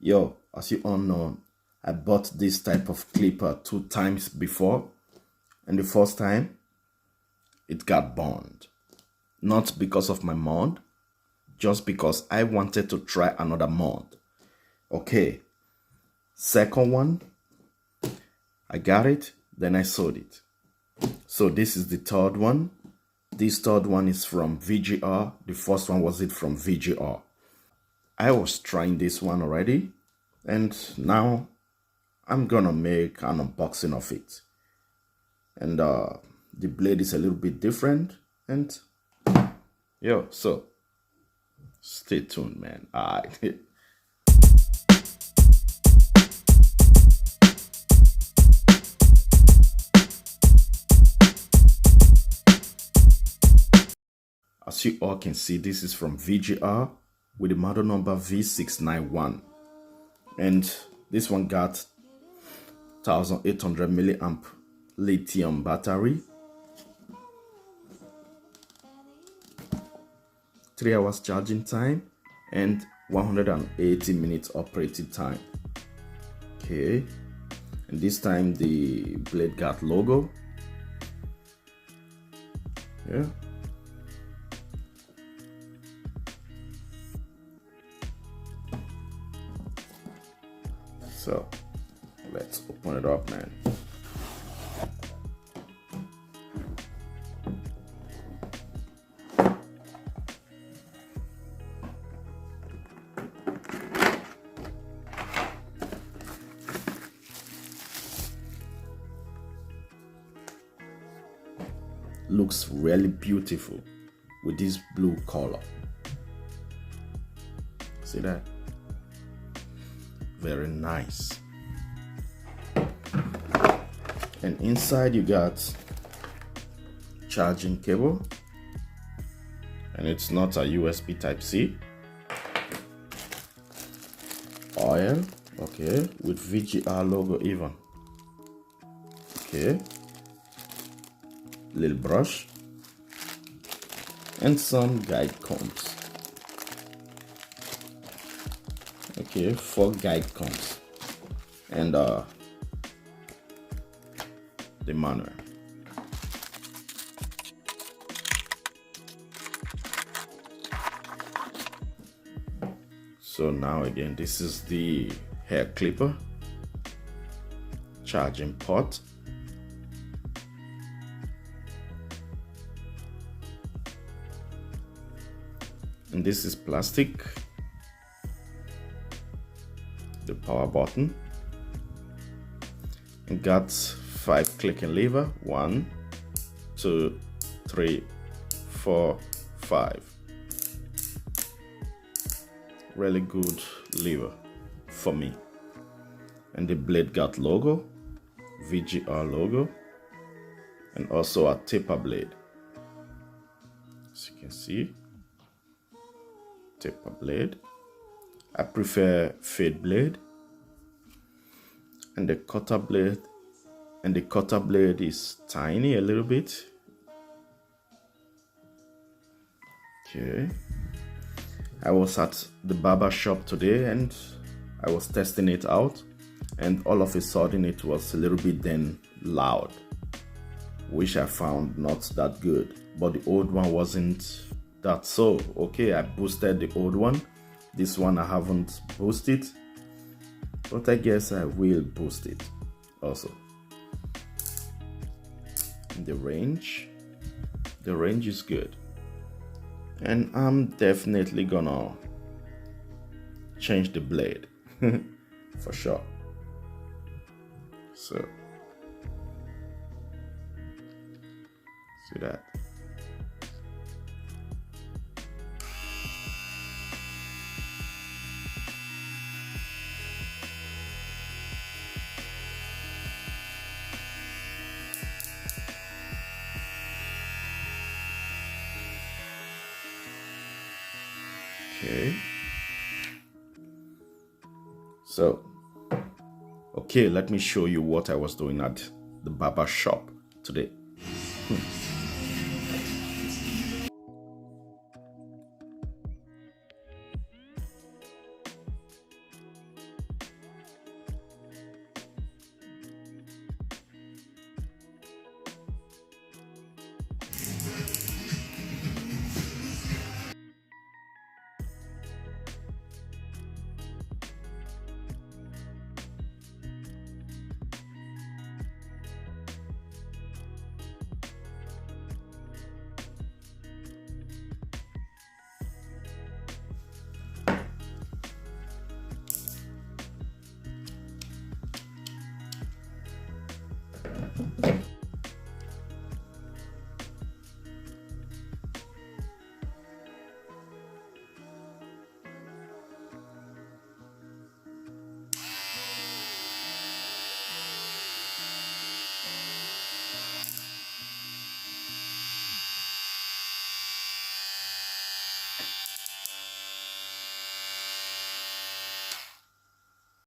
Yo, as you all know, I bought this type of clipper 2 times before, and the first time it got burned. Not because of my mod, just because I wanted to try another mod. Okay, second one, I got it, then I sold it. So this is the third one. This third one is from VGR. The first one was from VGR. I was trying this one already, and now I'm gonna make an unboxing of it. And the blade is a little bit different, and yo, so stay tuned, man. All right. As you all can see, this is from VGR with the model number V691, and this one got 1800 milliamp lithium battery, 3 hours charging time, and 180 minutes operating time. Okay, and this time the blade got logo. Yeah. So let's open it up, man. Looks really beautiful with this blue color. See that? Very nice. And inside you got charging cable, and it's not a USB type C. Oil, okay, with VGR logo even. Okay, little brush and some guide combs. Okay, 4 guide combs and the manual. So now again, this is the hair clipper, charging port, and this is plastic, the power button, and got 5 clicking lever, 1, 2, 3, 4, 5. Really good lever for me. And the blade got logo, VGR logo, and also a taper blade. As you can see, taper blade. I prefer fade blade, and the cutter blade. And the cutter blade is tiny a little bit. Okay. I was at the barber shop today and I was testing it out, and all of a sudden it was a little bit then loud, which I found not that good. But the old one wasn't that so. Okay, I boosted the old one. This one I haven't boosted, but I guess I will boost it also. The range is good, and I'm definitely gonna change the blade for sure. So see that. Okay, so okay, let me show you what I was doing at the barber shop today.